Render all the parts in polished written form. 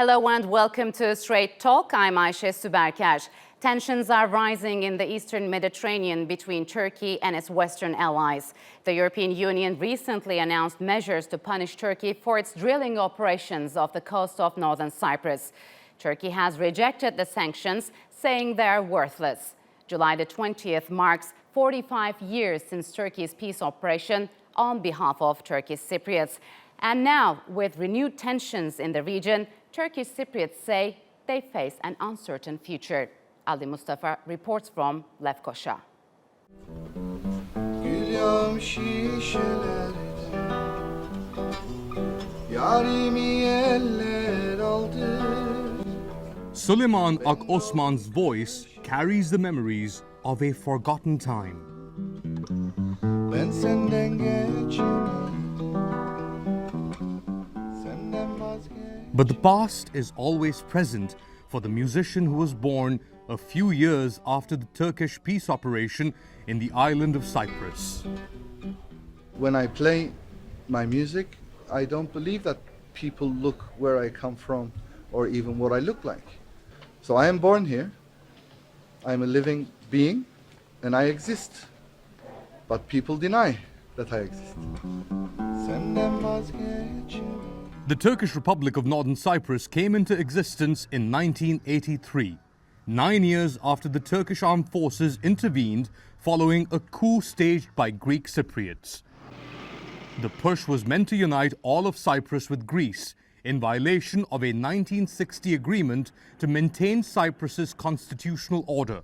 Hello and welcome to Strait Talk. I'm Ayşe Süberker. Tensions are rising in the eastern Mediterranean between Turkey and its Western allies. The European Union recently announced measures to punish Turkey for its drilling operations off the coast of northern Cyprus. Turkey has rejected the sanctions, saying they are worthless. July the 20th marks 45 years since Turkey's peace operation on behalf of Turkish Cypriots. And now, with renewed tensions in the region, Turkish Cypriots say they face an uncertain future. Ali Mustafa reports from Lefkoşa. Suleiman Ak Osman's voice carries the memories of a forgotten time. But the past is always present for the musician who was born a few years after the Turkish peace operation in the island of Cyprus. When I play my music, I don't believe that people look where I come from or even what I look like. So I am born here, I'm a living being, and I exist. But people deny that I exist. The Turkish Republic of Northern Cyprus came into existence in 1983, 9 years after the Turkish armed forces intervened following a coup staged by Greek Cypriots. The push was meant to unite all of Cyprus with Greece in violation of a 1960 agreement to maintain Cyprus's constitutional order.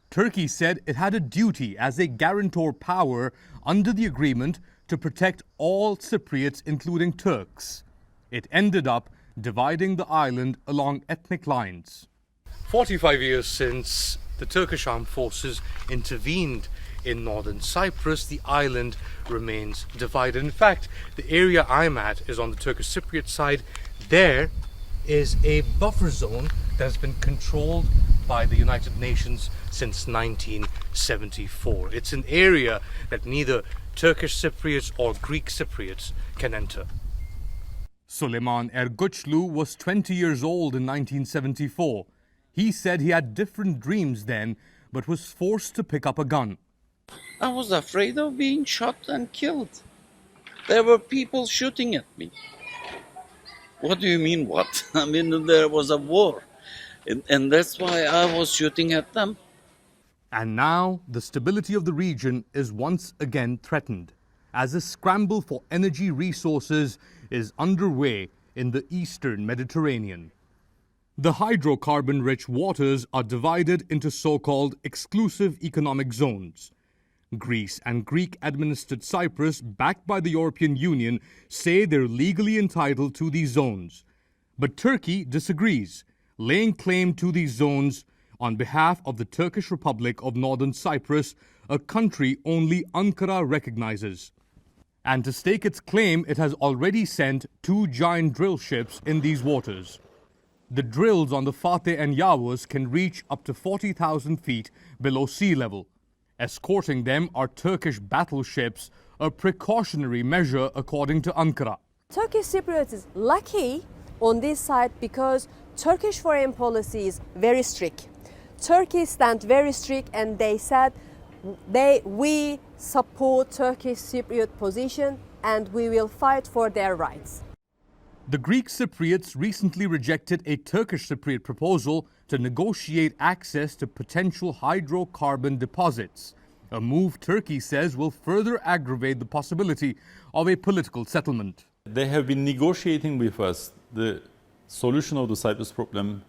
Turkey said it had a duty as a guarantor power under the agreement to protect all Cypriots, including Turks. It ended up dividing the island along ethnic lines. 45 years since the Turkish armed forces intervened in northern Cyprus, the island remains divided. In fact, the area I'm at is on the Turkish Cypriot side. There is a buffer zone that has been controlled by the United Nations since 1974. It's an area that neither Turkish Cypriots or Greek Cypriots can enter. Suleiman Erguçlu was 20 years old in 1974. He said he had different dreams then, but was forced to pick up a gun. I was afraid of being shot and killed. There were people shooting at me. What do you mean, what? I mean, there was a war. And that's why I was shooting at them. And now, the stability of the region is once again threatened, as a scramble for energy resources is underway in the eastern Mediterranean. The hydrocarbon-rich waters are divided into so-called exclusive economic zones. Greece and Greek-administered Cyprus, backed by the European Union, say they're legally entitled to these zones. But Turkey disagrees, laying claim to these zones on behalf of the Turkish Republic of Northern Cyprus, a country only Ankara recognizes. And to stake its claim, it has already sent 2 giant drill ships in these waters. The drills on the Fateh and Yavuz can reach up to 40,000 feet below sea level. Escorting them are Turkish battleships, a precautionary measure according to Ankara. Turkish Cypriots is lucky on this side because Turkish foreign policy is very strict. Turkey stands very strict, and they said we support Turkish Cypriot position and we will fight for their rights. The Greek Cypriots recently rejected a Turkish Cypriot proposal to negotiate access to potential hydrocarbon deposits, a move Turkey says will further aggravate the possibility of a political settlement. They have been negotiating with us the solution of the Cyprus problem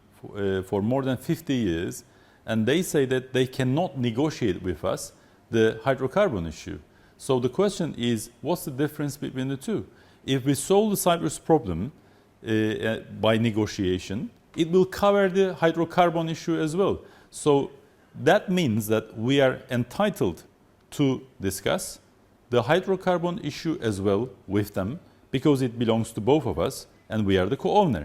for more than 50 years, and they say that they cannot negotiate with us the hydrocarbon issue. So the question is, what's the difference between the two? If we solve the Cyprus problem by negotiation, it will cover the hydrocarbon issue as well. So that means that we are entitled to discuss the hydrocarbon issue as well with them, because it belongs to both of us and we are the co-owner.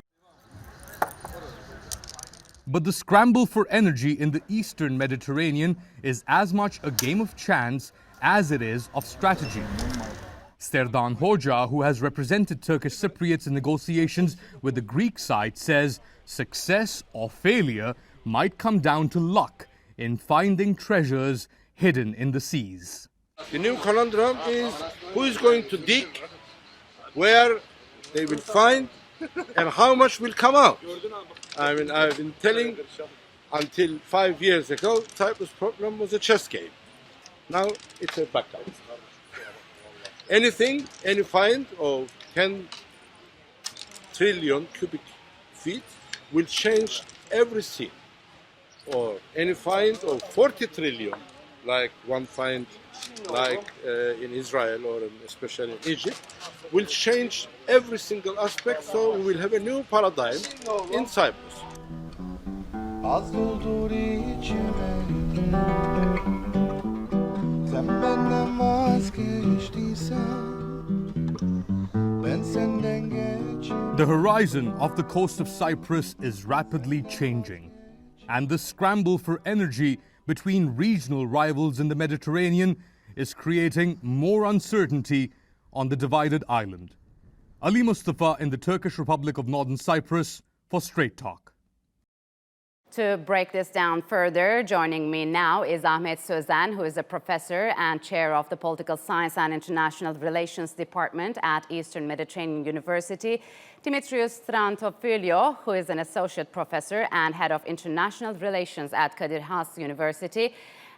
But the scramble for energy in the eastern Mediterranean is as much a game of chance as it is of strategy. Serdan Hoca, who has represented Turkish Cypriots in negotiations with the Greek side, says success or failure might come down to luck in finding treasures hidden in the seas. The new conundrum is who is going to dig, where they will find, and how much will come out. I mean, I've been telling until 5 years ago, Cyprus problem was a chess game. Now it's a blackout. Anything, any find of 10 trillion cubic feet will change every scene. Or any find of 40 trillion, like one find like in Israel or especially in Egypt, will change every single aspect, so we will have a new paradigm in Cyprus. Az doldur içime, sen benden vazgeçtiysen, ben senden geçim. The horizon of the coast of Cyprus is rapidly changing, and the scramble for energy between regional rivals in the Mediterranean is creating more uncertainty on the divided island. Ali Mustafa in the Turkish Republic of Northern Cyprus for Strait Talk. To break this down further, joining me now is Ahmet Sözen, who is a professor and chair of the Political Science and International Relations Department at Eastern Mediterranean University, Dimitrios Trantofylou, who is an associate professor and head of international relations at Kadir Has University,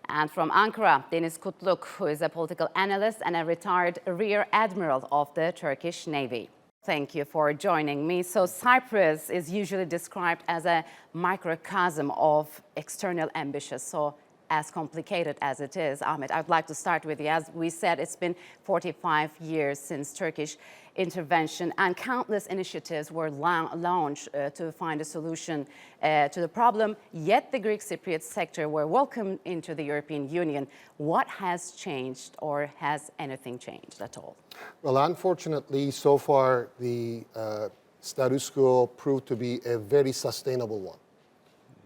and from Ankara, Deniz Kutluk, who is a political analyst and a retired rear admiral of the Turkish Navy. Thank you for joining me. So Cyprus is usually described as a microcosm of external ambitions. So as complicated as it is, Ahmet, I'd like to start with you. As we said, it's been 45 years since Turkish intervention, and countless initiatives were launched to find a solution to the problem. Yet the Greek Cypriot sector were welcomed into the European Union. What has changed, or has anything changed at all? Well, unfortunately, so far the status quo proved to be a very sustainable one,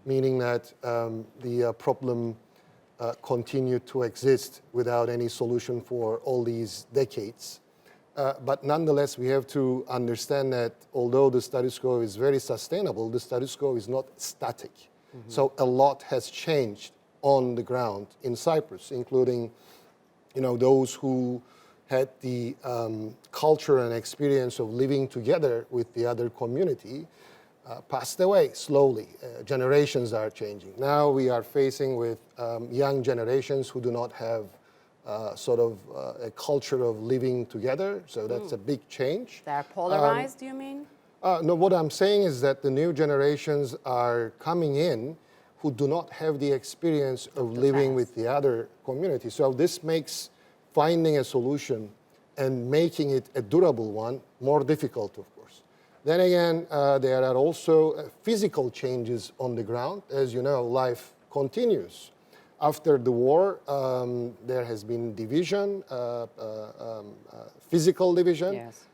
meaning that the problem continued to exist without any solution for all these decades. But nonetheless, we have to understand that although the status quo is very sustainable, the status quo is not static. Mm-hmm. So a lot has changed on the ground in Cyprus, including, those who had the culture and experience of living together with the other community passed away slowly. Generations are changing. Now we are facing with young generations who do not have a culture of living together, so that's a big change. They're polarized, you mean? No, what I'm saying is that the new generations are coming in who do not have the experience of living with the other community. So this makes finding a solution and making it a durable one more difficult, of course. Then again, there are also physical changes on the ground. As you know, life continues. After the war, there has been division, physical division. Yes.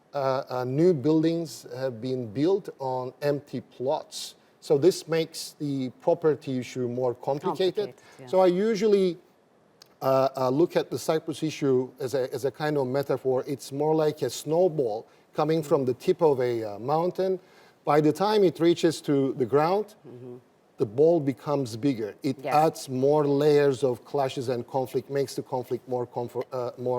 New buildings have been built on empty plots. So this makes the property issue more complicated. Yeah. So I usually look at the Cyprus issue as a kind of metaphor. It's more like a snowball coming from the tip of a mountain. By the time it reaches to the ground, the ball becomes bigger. It adds more layers of clashes and conflict, makes the conflict more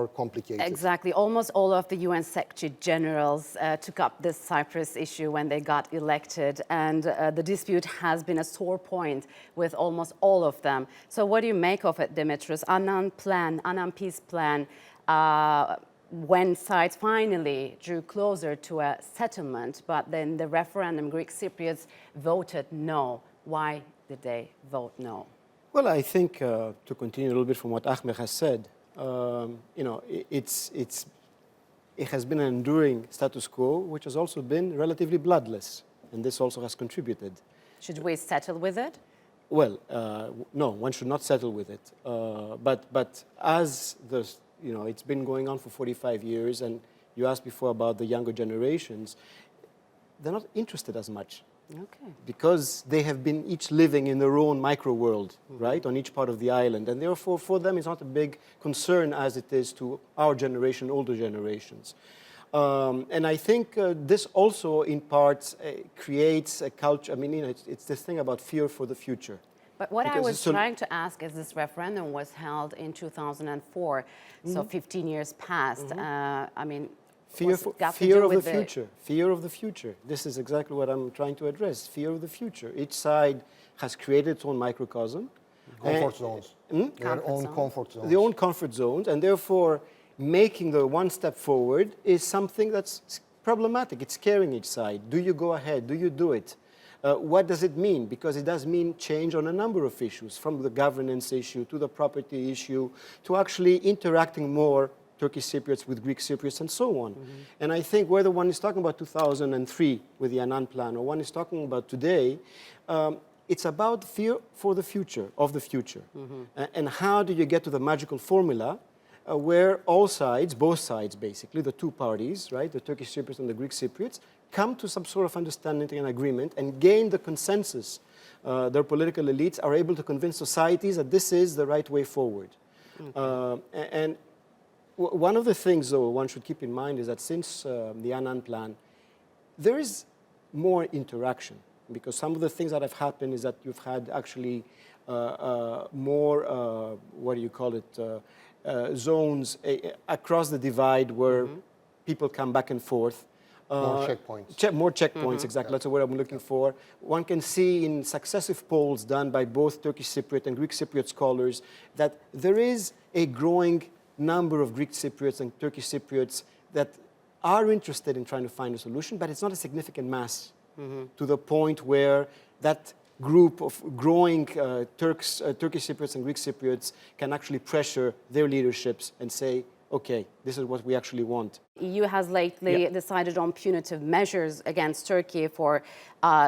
complicated. Exactly. Almost all of the UN Secretary Generals took up this Cyprus issue when they got elected, and the dispute has been a sore point with almost all of them. So what do you make of it, Dimitrios? Annan peace plan, when sides finally drew closer to a settlement, but then the referendum, Greek Cypriots voted no. Why did they vote no? Well, I think to continue a little bit from what Ahmed has said, it has been an enduring status quo, which has also been relatively bloodless, and this also has contributed. Should we settle with it? Well, no, one should not settle with it. But as it's been going on for 45 years, and you asked before about the younger generations, they're not interested as much Okay. because they have been each living in their own micro world, right, on each part of the island. And therefore, for them, it's not a big concern as it is to our generation, older generations. And I think this also, in part, creates a culture. I mean, it's this thing about fear for the future. But what I Because was so- trying to ask is this referendum was held in 2004, so 15 years passed. I mean, Fear, what's it got to fear do of the with future. Fear of the future. This is exactly what I'm trying to address. Fear of the future. Each side has created its own microcosm. Comfort zones. Their Comfort own zone. comfort zones. Their own comfort zones, and therefore making the one step forward is something that's problematic. It's scaring each side. Do you go ahead? Do you do it? What does it mean? Because it does mean change on a number of issues, from the governance issue to the property issue to actually interacting more Turkish Cypriots with Greek Cypriots and so on. And I think whether one is talking about 2003 with the Annan Plan or one is talking about today, it's about fear for the future, of the future. And how do you get to the magical formula where all sides, both sides basically, the two parties, right, the Turkish Cypriots and the Greek Cypriots, come to some sort of understanding and agreement and gain the consensus. Their political elites are able to convince societies that this is the right way forward. And one of the things, though, one should keep in mind is that since the Annan Plan, there is more interaction, because some of the things that have happened is that you've had actually more, what do you call it, zones across the divide where people come back and forth. More checkpoints. More checkpoints, exactly. That's the word I'm looking for. One can see in successive polls done by both Turkish Cypriot and Greek Cypriot scholars that there is a growing number of Greek Cypriots and Turkish Cypriots that are interested in trying to find a solution, but it's not a significant mass to the point where that group of growing Turkish Cypriots and Greek Cypriots can actually pressure their leaderships and say, okay, this is what we actually want. EU has lately decided on punitive measures against Turkey for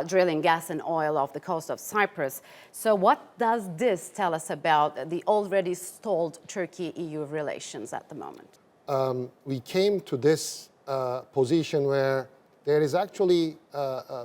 drilling gas and oil off the coast of Cyprus. So what does this tell us about the already stalled Turkey-EU relations at the moment? We came to this position where there is actually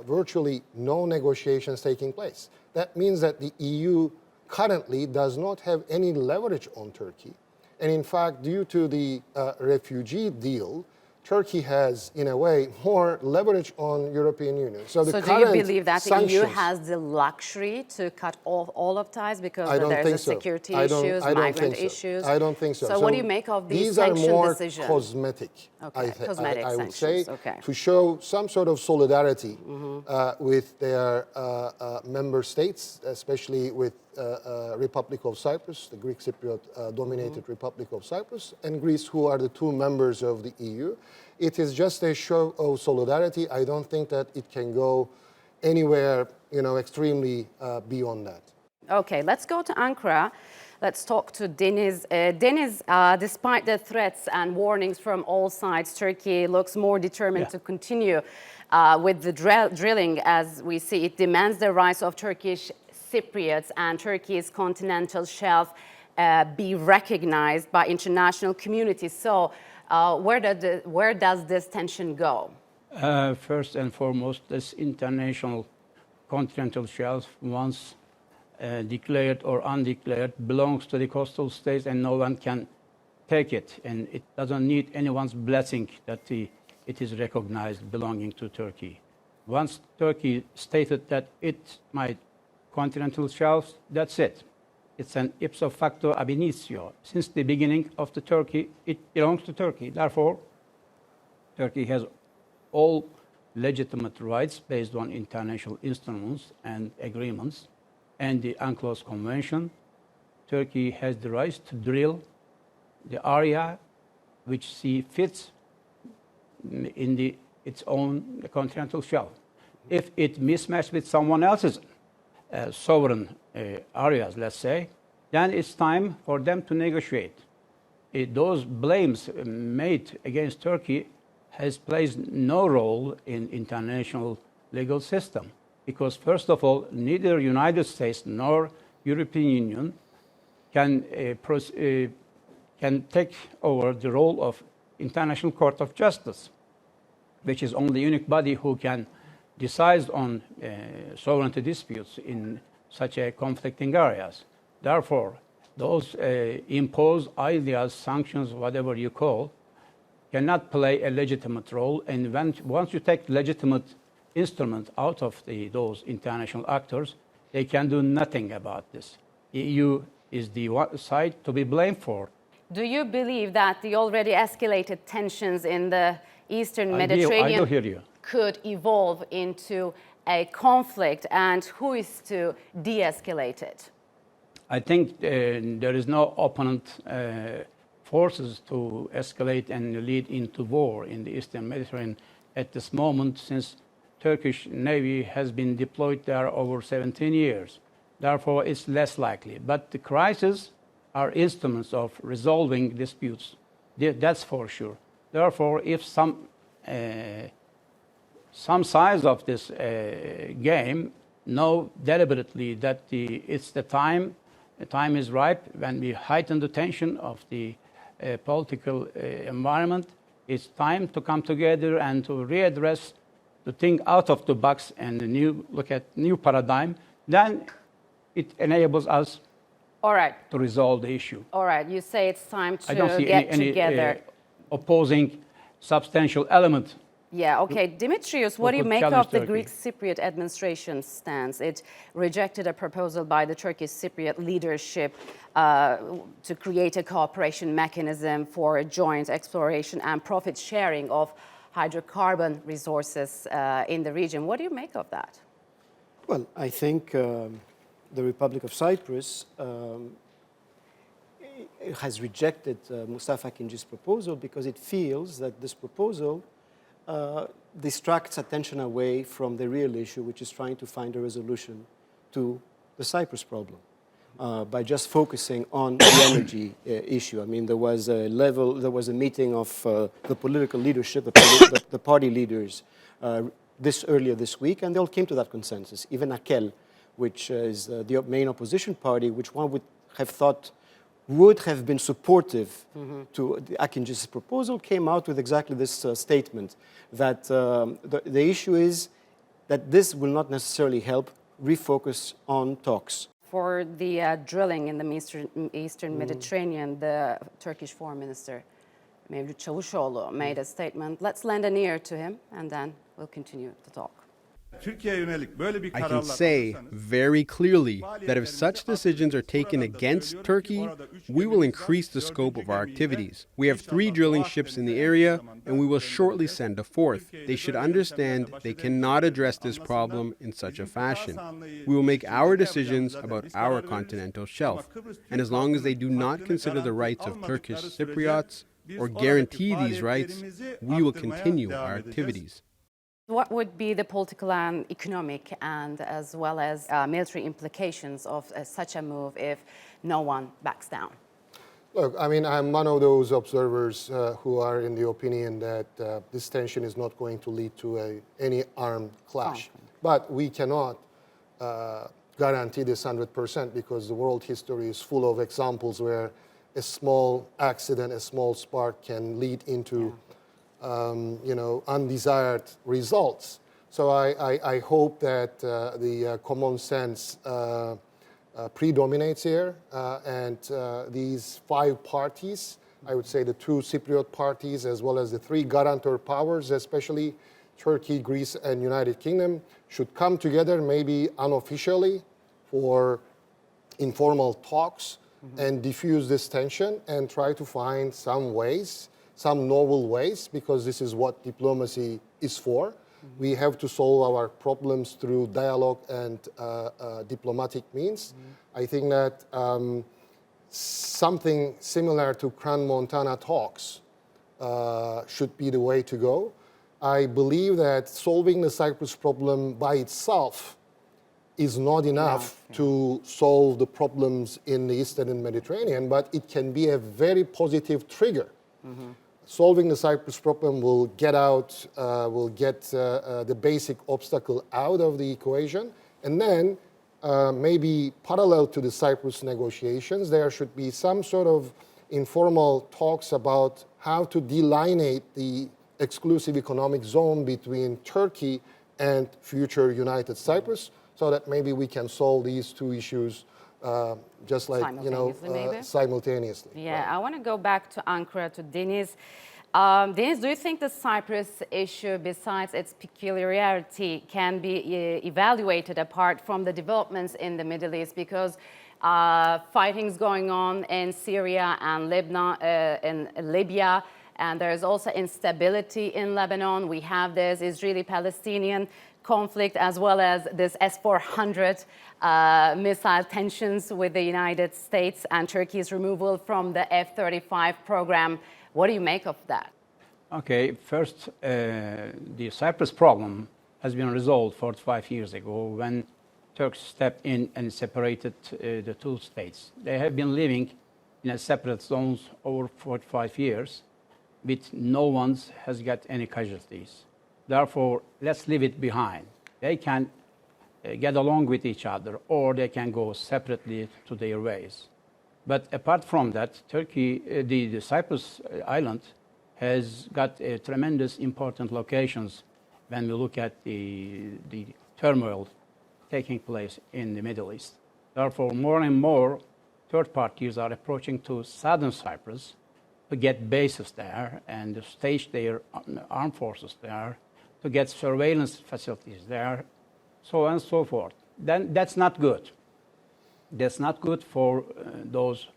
virtually no negotiations taking place. That means that the EU currently does not have any leverage on Turkey. And in fact, due to the refugee deal, Turkey has, in a way, more leverage on European Union. So do you believe that the EU has the luxury to cut off all of ties because there's security issues, migrant issues? I don't think so. So what do you make of these sanction decisions? decisions? These are more cosmetic, Cosmetic I would sanctions. say, to show some sort of solidarity with their member states, especially with Republic of Cyprus, the Greek Cypriot-dominated Republic of Cyprus, and Greece, who are the two members of the EU. It is just a show of solidarity. I don't think that it can go anywhere, extremely beyond that. Okay, let's go to Ankara. Let's talk to Deniz. Deniz, despite the threats and warnings from all sides, Turkey looks more determined to continue with the drilling. As we see, it demands the rights of Turkish Cypriots and Turkey's continental shelf be recognized by international communities. So where does this tension go? First and foremost, this international continental shelf, once declared or undeclared, belongs to the coastal states and no one can take it. And it doesn't need anyone's blessing that it is recognized belonging to Turkey. Once Turkey stated that it's my continental shelf, that's it. It's an ipso facto ab initio. Since the beginning of the Turkey, it belongs to Turkey. Therefore, Turkey has all legitimate rights based on international instruments and agreements and the UNCLOS Convention. Turkey has the right to drill the area which see fits in its own continental shelf. If it mismatches with someone else's sovereign areas, let's say, then it's time for them to negotiate. Those blames made against Turkey has played no role in international legal system because, first of all, neither United States nor European Union can take over the role of International Court of Justice, which is only the unique body who can decides on sovereignty disputes in such a conflicting areas. Therefore, those imposed ideas, sanctions, whatever you call, cannot play a legitimate role. And once you take legitimate instrument out of those international actors, they can do nothing about this. EU is the side to be blamed for. Do you believe that the already escalated tensions in the Eastern Mediterranean I do hear you. could evolve into a conflict, and who is to de-escalate it? I think there is no opponent forces to escalate and lead into war in the Eastern Mediterranean at this moment, since Turkish Navy has been deployed there over 17 years. Therefore, it's less likely. But the crises are instruments of resolving disputes. That's for sure. Therefore, if some sides of this game know deliberately that it's the time is ripe when we heighten the tension of the political environment, it's time to come together and to readdress the thing out of the box and look at new paradigm, then it enables us to resolve the issue. All right, you say it's time to I don't see get any together. Opposing substantial element. Yeah, okay. Dimitrios, what do you could make challenge of the Turkey? Greek Cypriot administration's stance? It rejected a proposal by the Turkish Cypriot leadership to create a cooperation mechanism for a joint exploration and profit sharing of hydrocarbon resources in the region. What do you make of that? Well, I think the Republic of Cyprus has rejected Mustafa Kemal's proposal because it feels that this proposal distracts attention away from the real issue, which is trying to find a resolution to the Cyprus problem by just focusing on the energy issue. I mean, there was a meeting of the political leadership, the party leaders, earlier this week, and they all came to that consensus. Even Akel, which is the main opposition party, which one would have thought would have been supportive to Akincis' proposal, came out with exactly this statement, that the issue is that this will not necessarily help refocus on talks. For the drilling in the Eastern Mediterranean, the Turkish Foreign Minister, Mevlut Çavuşoğlu, made a statement. Let's lend an ear to him, and then we'll continue the talk. I can say very clearly that if such decisions are taken against Turkey, we will increase the scope of our activities. We have 3 drilling ships in the area, and we will shortly send a 4th. They should understand they cannot address this problem in such a fashion. We will make our decisions about our continental shelf, and as long as they do not consider the rights of Turkish Cypriots or guarantee these rights, we will continue our activities. What would be the political and economic and as well as military implications of such a move if no one backs down? Look, I mean, I'm one of those observers who are in the opinion that this tension is not going to lead to any armed clash. But we cannot guarantee this 100% because the world history is full of examples where a small accident, a small spark can lead into undesired results. So I hope that the common sense predominates here, and these 5 parties, I would say the 2 Cypriot parties as well as the 3 guarantor powers, especially Turkey, Greece, and United Kingdom, should come together maybe unofficially for informal talks and diffuse this tension and try to find some ways, some novel ways, because this is what diplomacy is for. We have to solve our problems through dialogue and diplomatic means. I think that something similar to Crans-Montana talks should be the way to go. I believe that solving the Cyprus problem by itself is not enough to solve the problems in the Eastern Mediterranean, but it can be a very positive trigger. Solving the Cyprus problem will get the basic obstacle out of the equation, and then maybe parallel to the Cyprus negotiations, there should be some sort of informal talks about how to delineate the exclusive economic zone between Turkey and future united Cyprus, so that maybe we can solve these two issues just like, simultaneously. Yeah, right. I want to go back to Ankara, to Deniz. Deniz, do you think the Cyprus issue, besides its peculiarity, can be evaluated apart from the developments in the Middle East? Because fighting's going on in Syria and in Libya, and there is also instability in Lebanon. We have this Israeli-Palestinian conflict, as well as this S-400 missile tensions with the United States and Turkey's removal from the F-35 program. What do you make of that? Okay, first, the Cyprus problem has been resolved 45 years ago when Turks stepped in and separated the two states. They have been living in separate zones over 45 years, with no one has got any casualties. Therefore, let's leave it behind. They can get along with each other, or they can go separately to their ways. But apart from that, Turkey, the Cyprus island, has got tremendous important locations when we look at the turmoil taking place in the Middle East. Therefore, more and more third parties are approaching to southern Cyprus to get bases there and to stage their armed forces there, to get surveillance facilities there, so on and so forth. Then that's not good. That's not good for those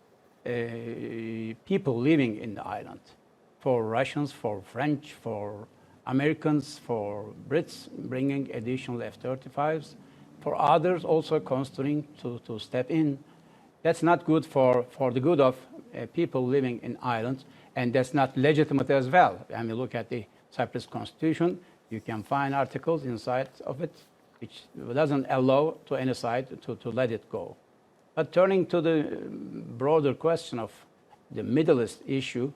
people living in the island, for Russians, for French, for Americans, for Brits bringing additional F-35s, for others also considering to step in. That's not good for the good of people living in islands, and that's not legitimate as well. When we look at the Cyprus constitution, you can find articles inside of it which doesn't allow to any side to let it go. But turning to the broader question of the Middle East issue,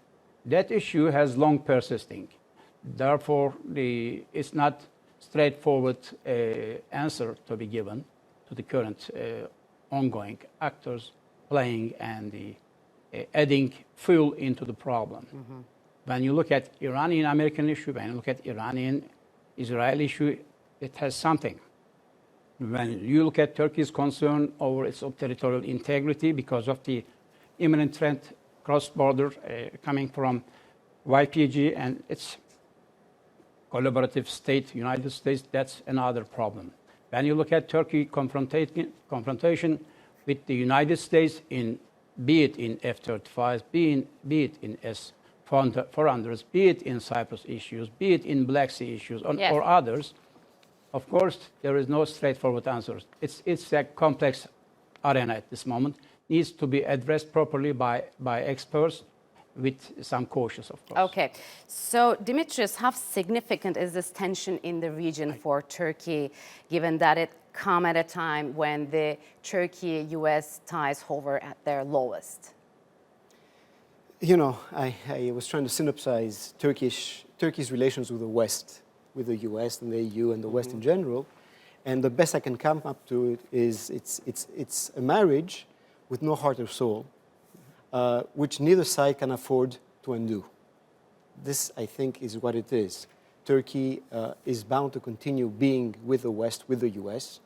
that issue has long persisting. Therefore, it's not straightforward answer to be given to the current ongoing actors playing and adding fuel into the problem. Mm-hmm. When you look at Iranian-American issue, when you look at Iranian-Israel issue, it has something. When you look at Turkey's concern over its territorial integrity because of the imminent threat cross-border coming from YPG and its collaborative state, United States, that's another problem. When you look at Turkey confrontation with the United States, be it in F-35s, be it in S-400s, be it in Cyprus issues, be it in Black Sea issues, or others, of course, there is no straightforward answers. It's a complex arena at this moment. Needs to be addressed properly by experts with some caution, of course. Okay. So, Dimitris, how significant is this tension in the region for Turkey, given that it come at a time when the Turkey-U.S. ties hover at their lowest? You know, I was trying to synopsize Turkey's relations with the West, with the US and the EU and the West in general, and the best I can come up to it is it's a marriage with no heart or soul, which neither side can afford to undo. This, I think, is what it is. Turkey is bound to continue being with the West, with the US,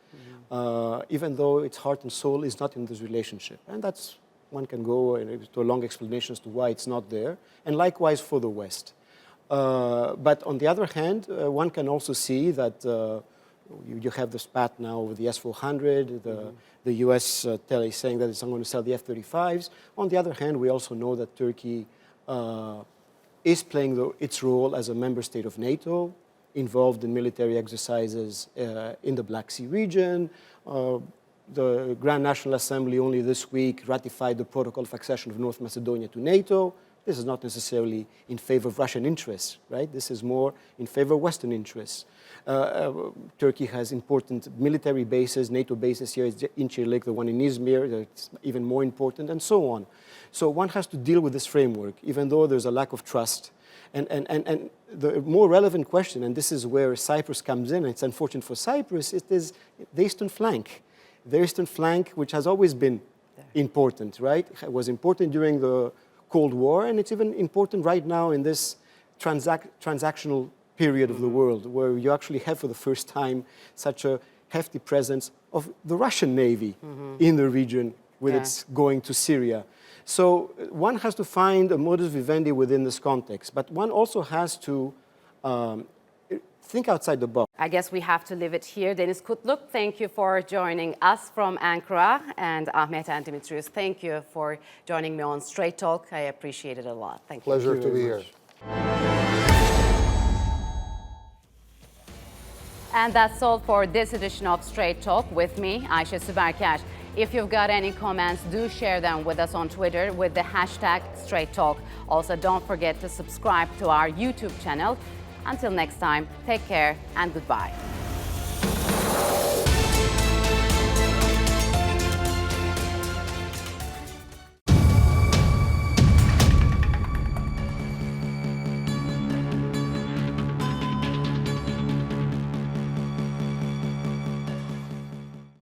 even though its heart and soul is not in this relationship. And that's, one can go into a long explanation as to why it's not there, and likewise for the West. But on the other hand, one can also see that you have the spat now with the S-400, the US is saying that it's not going to sell the F-35s. On the other hand, we also know that Turkey is playing its role as a member state of NATO, involved in military exercises in the Black Sea region. The Grand National Assembly only this week ratified the protocol of accession of North Macedonia to NATO. This is not necessarily in favor of Russian interests, right? This is more in favor of Western interests. Turkey has important military bases, NATO bases here, Incirlik, the one in Izmir, that's even more important, and so on. So one has to deal with this framework, even though there's a lack of trust. And the more relevant question, and this is where Cyprus comes in, and it's unfortunate for Cyprus, it is the eastern flank. The eastern flank, which has always been important, right? It was important during the Cold War, and it's even important right now in this transactional period of the world, where you actually have for the first time such a hefty presence of the Russian Navy in the region with its going to Syria. So one has to find a modus vivendi within this context, but one also has to think outside the box. I guess we have to leave it here. Deniz Kutluk, thank you for joining us from Ankara. And Ahmet and Dimitrios, thank you for joining me on Strait Talk. I appreciate it a lot. Thank you. Pleasure to be here. And that's all for this edition of Strait Talk with me, Ayşe Süberker. If you've got any comments, do share them with us on Twitter with the hashtag Strait Talk. Also, don't forget to subscribe to our YouTube channel. Until next time, take care and goodbye.